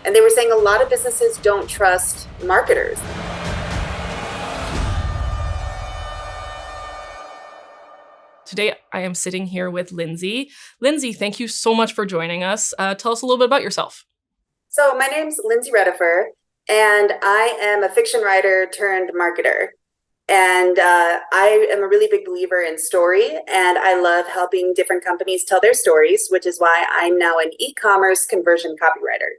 And they were saying a lot of businesses don't trust marketers. Today, I am sitting here with Lindsay. Lindsay, thank you so much for joining us. Tell us a little bit about yourself. So my name's Lindsay Redifer, and I am a fiction writer turned marketer. And I am a really big believer in story, and I love helping different companies tell their stories, which is why I'm now an e-commerce conversion copywriter.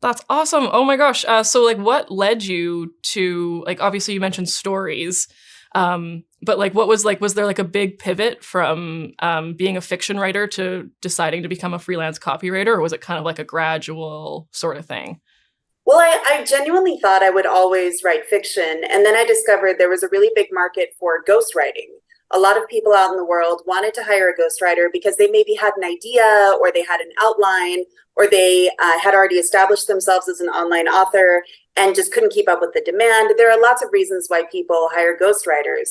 That's awesome. Oh my gosh. So what led you to, obviously you mentioned stories, but was there a big pivot from being a fiction writer to deciding to become a freelance copywriter, or was it kind of like a gradual sort of thing? Well, I genuinely thought I would always write fiction. And then I discovered there was a really big market for ghostwriting. A lot of people out in the world wanted to hire a ghostwriter because they maybe had an idea, or they had an outline, or they had already established themselves as an online author and just couldn't keep up with the demand. There are lots of reasons why people hire ghostwriters.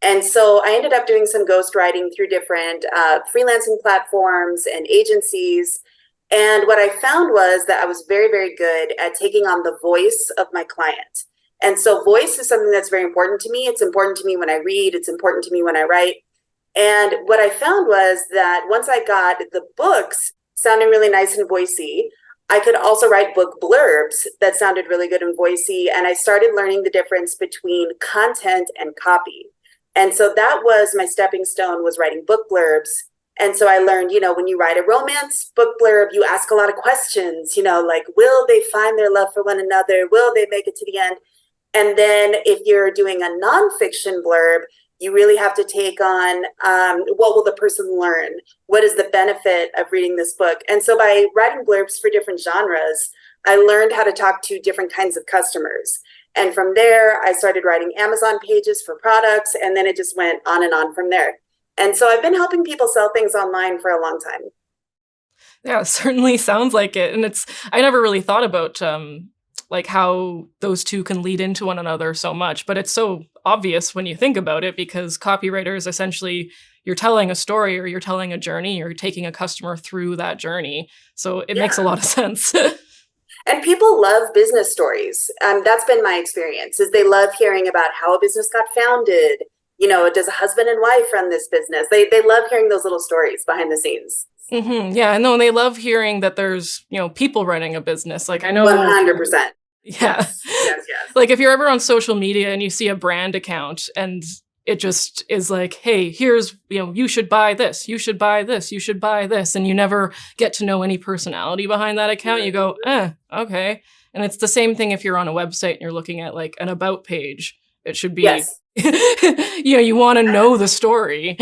And so I ended up doing some ghostwriting through different freelancing platforms and agencies. And what I found was that I was very, very good at taking on the voice of my client. And so voice is something that's very important to me. It's important to me when I read. It's important to me when I write. And what I found was that once I got the books sounding really nice and voicey, I could also write book blurbs that sounded really good and voicey. And I started learning the difference between content and copy. And so that was my stepping stone, was writing book blurbs. And so I learned, when you write a romance book blurb, you ask a lot of questions, like, will they find their love for one another? Will they make it to the end? And then if you're doing a nonfiction blurb, you really have to take on what will the person learn? What is the benefit of reading this book? And so by writing blurbs for different genres, I learned how to talk to different kinds of customers. And from there, I started writing Amazon pages for products, and then it just went on and on from there. And so I've been helping people sell things online for a long time. Yeah, it certainly sounds like it. And I never really thought about how those two can lead into one another so much, but it's so obvious when you think about it, because copywriters, essentially, you're telling a story, or you're telling a journey, or you're taking a customer through that journey. So it makes a lot of sense. And people love business stories. That's been my experience, is they love hearing about how a business got founded. Does a husband and wife run this business? They love hearing those little stories behind the scenes. Mm-hmm. Yeah, no, and they love hearing that there's, people running a business. I know 100%. Yeah. Yes. If you're ever on social media and you see a brand account and it just is like, hey, here's, you should buy this, you should buy this, you should buy this. And you never get to know any personality behind that account. You go, okay. And it's the same thing if you're on a website and you're looking at an about page. It should be, yes. You want to know the story.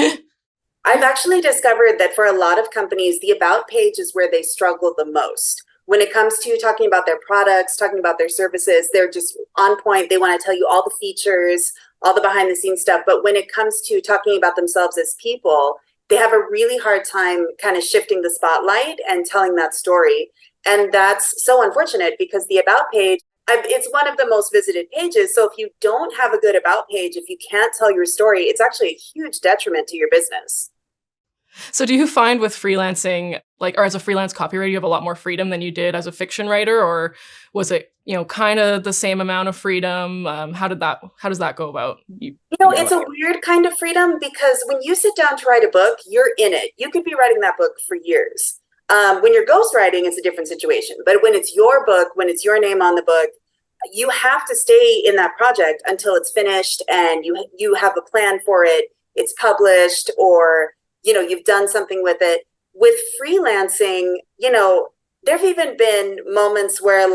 I've actually discovered that for a lot of companies, the about page is where they struggle the most. When it comes to talking about their products, talking about their services, they're just on point. They want to tell you all the features, all the behind the scenes stuff. But when it comes to talking about themselves as people, they have a really hard time kind of shifting the spotlight and telling that story. And that's so unfortunate, because the about page, it's one of the most visited pages. So if you don't have a good about page, if you can't tell your story, it's actually a huge detriment to your business. So do you find with freelancing, or as a freelance copywriter, you have a lot more freedom than you did as a fiction writer, or was it, kind of the same amount of freedom? How does that go about? It's a weird kind of freedom, because when you sit down to write a book, you're in it. You could be writing that book for years. When you're ghostwriting, it's a different situation. But when it's your book, when it's your name on the book, you have to stay in that project until it's finished and you have a plan for it. It's published, or you've done something with it. With freelancing, there have even been moments where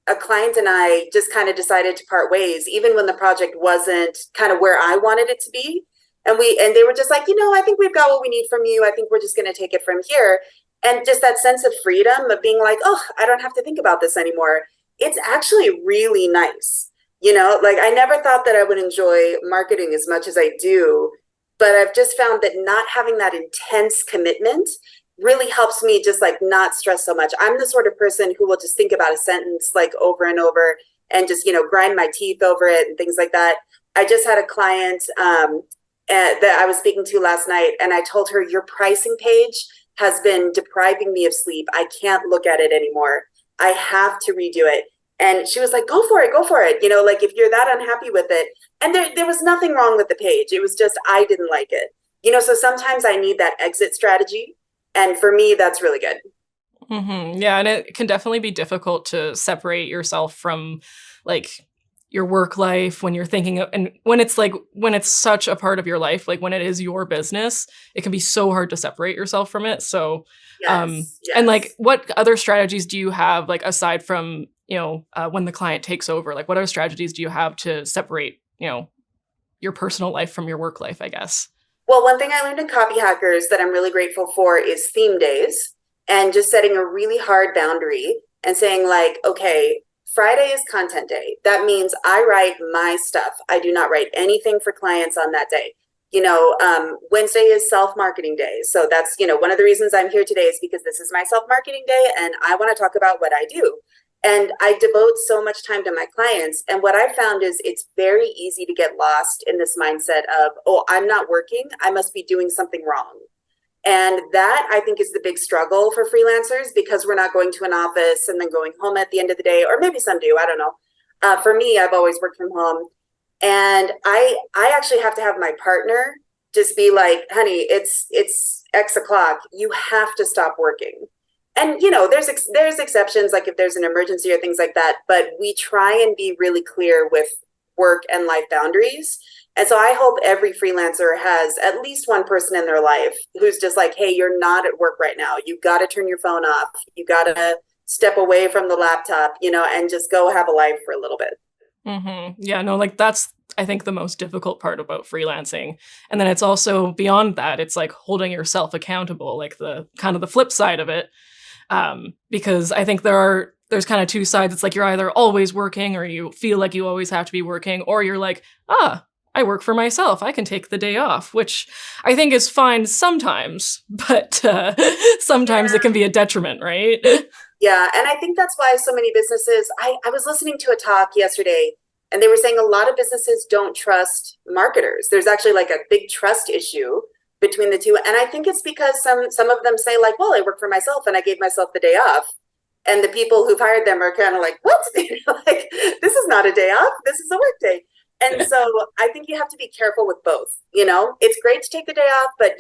a client and I just kind of decided to part ways, even when the project wasn't kind of where I wanted it to be. And they were just like, I think we've got what we need from you. I think we're just going to take it from here. And just that sense of freedom of being like, oh, I don't have to think about this anymore. It's actually really nice. I never thought that I would enjoy marketing as much as I do. But I've just found that not having that intense commitment really helps me just not stress so much. I'm the sort of person who will just think about a sentence over and over and just, grind my teeth over it and things like that. I just had a client that I was speaking to last night, and I told her, your pricing page has been depriving me of sleep. I can't look at it anymore. I have to redo it. And she was like, go for it, go for it. Like if you're that unhappy with it. And there was nothing wrong with the page. It was just, I didn't like it. So sometimes I need that exit strategy. And for me, that's really good. Mm-hmm. Yeah. And it can definitely be difficult to separate yourself from like your work life when you're thinking of, and when it's such a part of your life, like when it is your business, it can be so hard to separate yourself from it. So, Yes. and like, what other strategies do you have, like, aside from, when the client takes over, like what other strategies do you have to separate, your personal life from your work life, I guess? Well, one thing I learned in Copyhackers that I'm really grateful for is theme days, and just setting a really hard boundary and saying like, okay, Friday is content day. That means I write my stuff. I do not write anything for clients on that day. Wednesday is self-marketing day. So that's, one of the reasons I'm here today is because this is my self-marketing day and I want to talk about what I do. And I devote so much time to my clients. And what I found is it's very easy to get lost in this mindset of, oh, I'm not working, I must be doing something wrong. And that, I think, is the big struggle for freelancers, because we're not going to an office and then going home at the end of the day, or maybe some do, I don't know. For me, I've always worked from home. And I actually have to have my partner just be like, honey, it's X o'clock. You have to stop working. And, there's exceptions, like if there's an emergency or things like that. But we try and be really clear with work and life boundaries. And so I hope every freelancer has at least one person in their life who's just like, hey, you're not at work right now. You got to turn your phone off. You got to step away from the laptop, and just go have a life for a little bit. Mm-hmm. Yeah, no, like that's, I think, the most difficult part about freelancing. And then it's also beyond that, it's like holding yourself accountable, like the kind of the flip side of it. Because I think there's kind of two sides. It's like you're either always working or you feel like you always have to be working, or you're like, I work for myself, I can take the day off, which I think is fine sometimes, but sometimes it can be a detriment, right? Yeah, and I think that's why so many businesses, I was listening to a talk yesterday, and they were saying a lot of businesses don't trust marketers. There's actually like a big trust issue between the two. And I think it's because some of them say like, well, I work for myself and I gave myself the day off. And the people who've hired them are kind of like, what? Like, this is not a day off. This is a work day. And so I think you have to be careful with both. It's great to take the day off, but,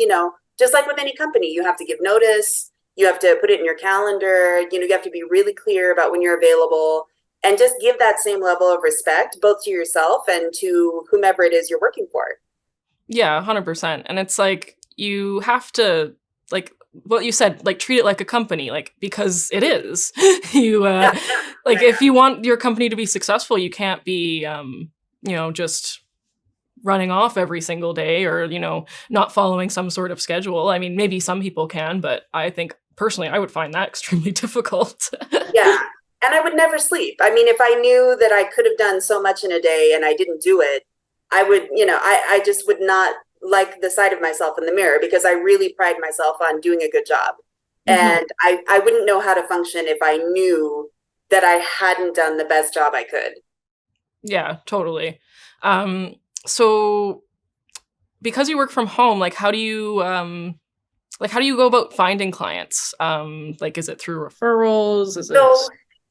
just like with any company, you have to give notice. You have to put it in your calendar. You have to be really clear about when you're available, and just give that same level of respect, both to yourself and to whomever it is you're working for. Yeah, 100%. And it's like, you have to, like what you said, like treat it like a company, like, because it is. If you want your company to be successful, you can't be, just running off every single day or, not following some sort of schedule. I mean, maybe some people can, but I think personally, I would find that extremely difficult. Yeah. And I would never sleep. I mean, if I knew that I could have done so much in a day and I didn't do it, I would, I just would not like the sight of myself in the mirror, because I really pride myself on doing a good job. Mm-hmm. And I wouldn't know how to function if I knew that I hadn't done the best job I could. Yeah, totally. So because you work from home, like how do you go about finding clients? Is it through referrals?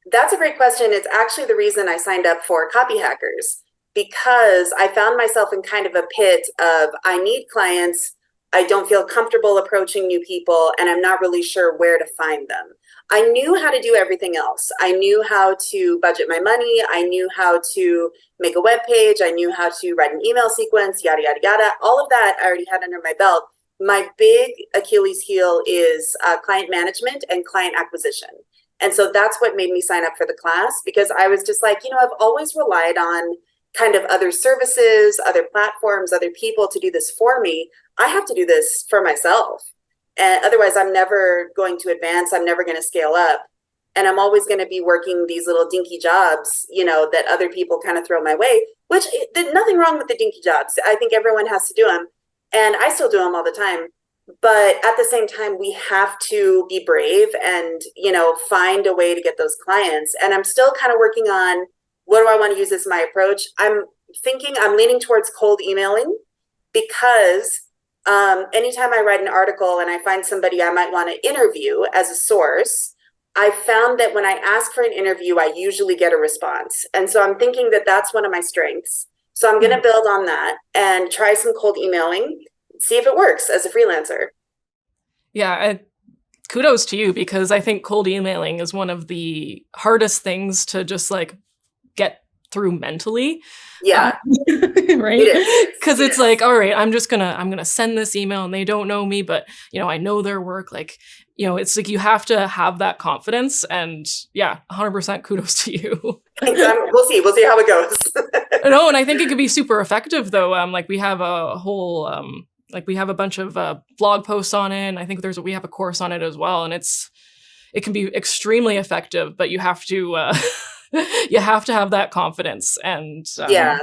That's a great question. It's actually the reason I signed up for Copyhackers, because I found myself in kind of a pit of, I need clients, I don't feel comfortable approaching new people, and I'm not really sure where to find them. I knew how to do everything else. I knew how to budget my money. I knew how to make a web page. I knew how to write an email sequence, yada, yada, yada. All of that I already had under my belt. My big Achilles heel is client management and client acquisition. And so that's what made me sign up for the class, because I was just like, I've always relied on kind of other services, other platforms, other people to do this for me. I have to do this for myself. And otherwise, I'm never going to advance. I'm never going to scale up. And I'm always going to be working these little dinky jobs, that other people kind of throw my way, which there's nothing wrong with the dinky jobs. I think everyone has to do them. And I still do them all the time. But at the same time, we have to be brave and, find a way to get those clients. And I'm still kind of working on, what do I want to use as my approach? I'm leaning towards cold emailing, because anytime I write an article and I find somebody I might want to interview as a source, I found that when I ask for an interview, I usually get a response. And so I'm thinking that that's one of my strengths. So I'm going to build on that and try some cold emailing, see if it works as a freelancer. Yeah, kudos to you, because I think cold emailing is one of the hardest things to just like get through mentally. Yeah. Right? Because it's like, all right, I'm gonna send this email and they don't know me, but I know their work. Like, it's like you have to have that confidence, and yeah, 100% kudos to you. We'll see how it goes. No, and I think it could be super effective though. Like we have a whole we have a bunch of blog posts on it, and I think we have a course on it as well, and it can be extremely effective, but you have to you have to have that confidence. And yeah,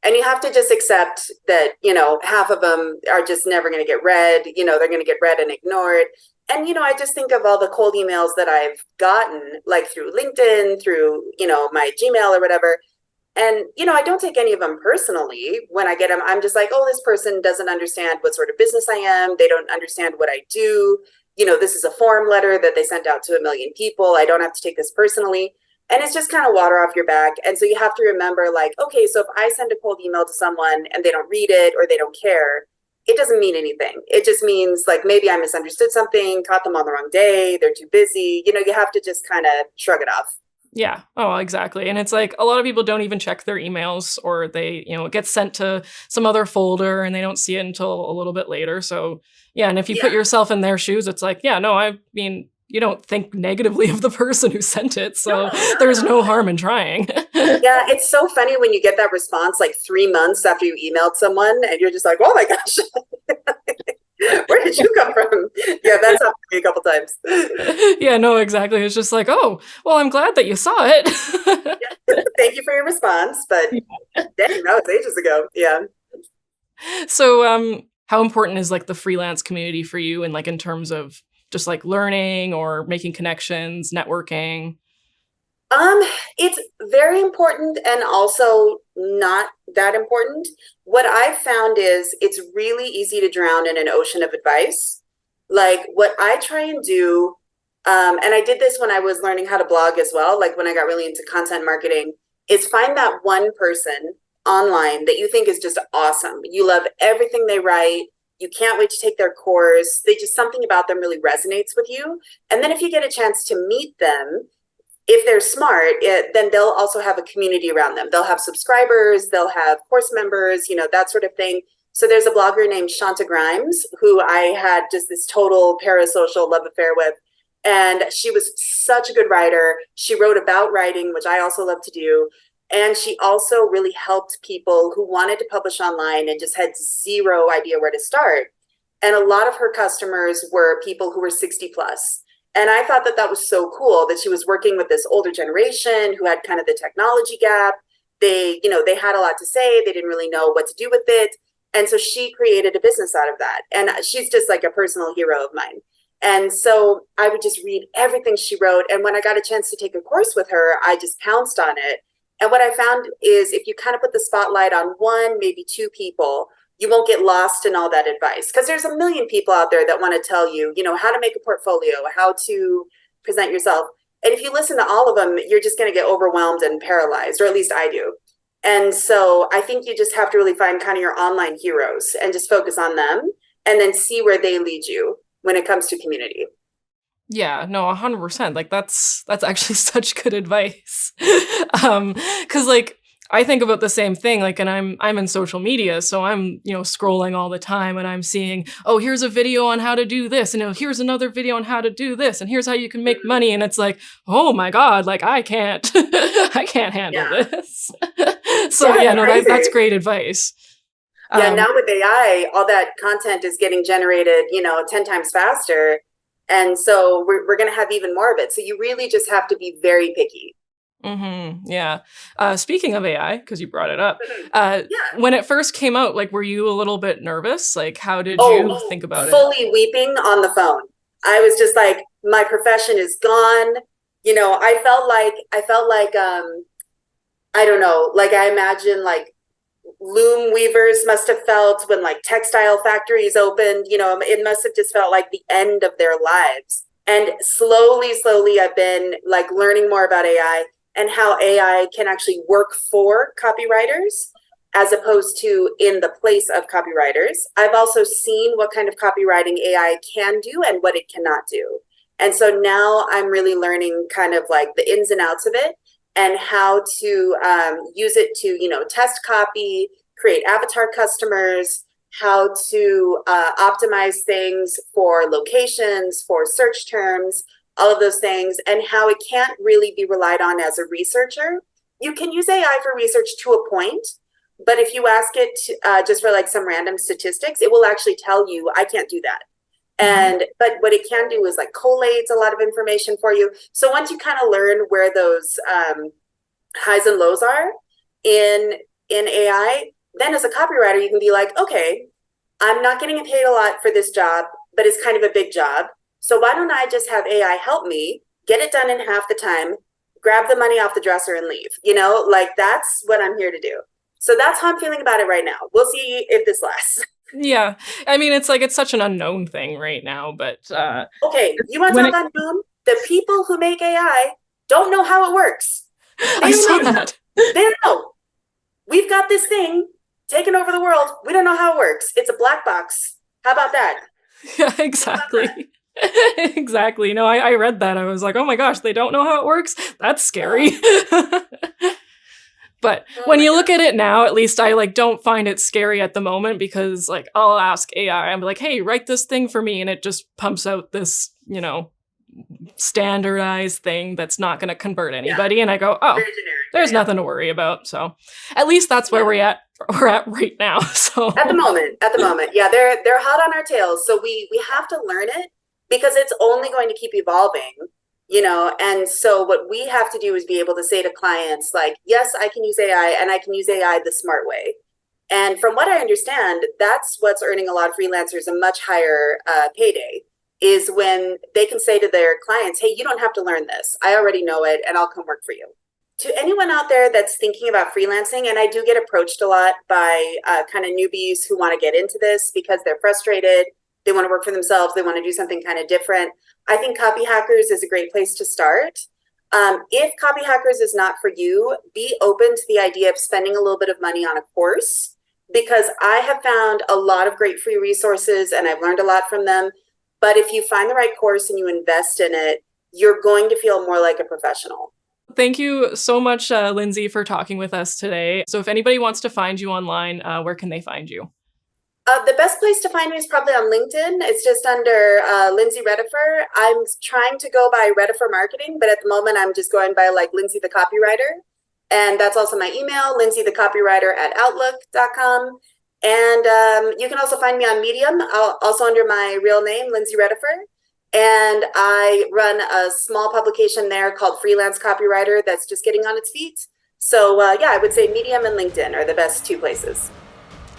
and you have to just accept that half of them are just never going to get read. They're going to get read and ignored. And I just think of all the cold emails that I've gotten, like through LinkedIn, through my Gmail or whatever. And, I don't take any of them personally when I get them. I'm just like, oh, this person doesn't understand what sort of business I am. They don't understand what I do. This is a form letter that they sent out to 1 million people. I don't have to take this personally. And it's just kind of water off your back. And so you have to remember, like, okay, so if I send a cold email to someone and they don't read it or they don't care, it doesn't mean anything. It just means like maybe I misunderstood something, caught them on the wrong day, they're too busy. You have to just kind of shrug it off. Yeah. Oh, exactly. And it's like a lot of people don't even check their emails, or they, it gets sent to some other folder and they don't see it until a little bit later. So yeah. And if you put yourself in their shoes, it's like, yeah, no, I mean, you don't think negatively of the person who sent it. So there's no harm in trying. Yeah. It's so funny when you get that response like 3 months after you emailed someone and you're just like, oh my gosh. Where did you come from? Yeah, that's happened to me a couple times. Yeah, no, exactly. It's just like, oh, well, I'm glad that you saw it. Thank you for your response, but dang, that was ages ago. Yeah. So, how important is like the freelance community for you, and like in terms of just like learning or making connections, networking? It's very important and also not that important. What I've found is it's really easy to drown in an ocean of advice. Like what I try and do, and I did this when I was learning how to blog as well, like when I got really into content marketing, is find that one person online that you think is just awesome. You love everything they write. You can't wait to take their course. Something about them really resonates with you. And then if you get a chance to meet them, if they're smart, then they'll also have a community around them. They'll have subscribers, they'll have course members, that sort of thing. So there's a blogger named Shanta Grimes, who I had just this total parasocial love affair with. And she was such a good writer. She wrote about writing, which I also love to do. And she also really helped people who wanted to publish online and just had zero idea where to start. And a lot of her customers were people who were 60 plus. And I thought that was so cool that she was working with this older generation who had kind of the technology gap. They had a lot to say. They didn't really know what to do with it. And so she created a business out of that. And she's just like a personal hero of mine. And so I would just read everything she wrote. And when I got a chance to take a course with her, I just pounced on it. And what I found is if you kind of put the spotlight on one, maybe two people, you won't get lost in all that advice, because there's a million people out there that want to tell you, how to make a portfolio, how to present yourself. And if you listen to all of them, you're just going to get overwhelmed and paralyzed, or at least I do. And so I think you just have to really find kind of your online heroes and just focus on them and then see where they lead you when it comes to community. Yeah, no, 100%. Like that's actually such good advice. 'Cause like I think about the same thing, like, and I'm in social media, so I'm, scrolling all the time and I'm seeing, oh, here's a video on how to do this, and here's another video on how to do this, and here's how you can make money. And it's like, oh my God, like I can't handle this. So that's great advice. Yeah, now with AI, all that content is getting generated, 10 times faster. And so we're going to have even more of it. So you really just have to be very picky. Mm-hmm. Yeah. Speaking of AI, because you brought it up, when it first came out, like, were you a little bit nervous? Like, how did you think about it? Fully weeping on the phone. I was just like, my profession is gone. I felt like, I don't know, like I imagine like loom weavers must have felt when like textile factories opened, it must have just felt like the end of their lives. And slowly, I've been like learning more about AI and how AI can actually work for copywriters as opposed to in the place of copywriters. I've also seen what kind of copywriting AI can do and what it cannot do. And so now I'm really learning kind of like the ins and outs of it and how to use it to, test copy, create avatar customers, how to optimize things for locations, for search terms, all of those things, and how it can't really be relied on as a researcher. You can use AI for research to a point, but if you ask it just for like some random statistics, it will actually tell you, I can't do that. But what it can do is like collates a lot of information for you. So once you kind of learn where those highs and lows are in AI, then as a copywriter, you can be like, okay, I'm not getting paid a lot for this job, but it's kind of a big job. So why don't I just have AI help me get it done in half the time, grab the money off the dresser and leave? Like that's what I'm here to do. So that's how I'm feeling about it right now. We'll see if this lasts. Yeah. I mean, it's such an unknown thing right now, but okay, you want to talk unknown? The people who make AI don't know how it works. I saw that. They don't know. We've got this thing taking over the world. We don't know how it works. It's a black box. How about that? Yeah, exactly. Exactly. No, I read that. I was like, oh my gosh, they don't know how it works? That's scary. But when you look at it now, at least I like don't find it scary at the moment because like I'll ask AI, I'm like, hey, write this thing for me. And it just pumps out this, standardized thing that's not going to convert anybody. Yeah. And I go, oh, there's nothing to worry about. So at least that's where we're at right now. So at the moment. Yeah, they're hot on our tails. So we have to learn it because it's only going to keep evolving. And so what we have to do is be able to say to clients, like, yes, I can use AI and I can use AI the smart way. And from what I understand, that's what's earning a lot of freelancers a much higher payday is when they can say to their clients, hey, you don't have to learn this. I already know it and I'll come work for you. To anyone out there that's thinking about freelancing, and I do get approached a lot by kind of newbies who want to get into this because they're frustrated. They want to work for themselves. They want to do something kind of different. I think Copyhackers is a great place to start. If Copyhackers is not for you, be open to the idea of spending a little bit of money on a course because I have found a lot of great free resources and I've learned a lot from them. But if you find the right course and you invest in it, you're going to feel more like a professional. Thank you so much, Lindsay, for talking with us today. So if anybody wants to find you online, where can they find you? The best place to find me is probably on LinkedIn. It's just under Lindsay Redifer. I'm trying to go by Redifer Marketing, but at the moment I'm just going by like Lindsay the Copywriter. And that's also my email, lindsaythecopywriter@outlook.com. And you can also find me on Medium, also under my real name, Lindsay Redifer. And I run a small publication there called Freelance Copywriter that's just getting on its feet. So yeah, I would say Medium and LinkedIn are the best two places.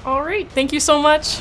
All right. Thank you so much.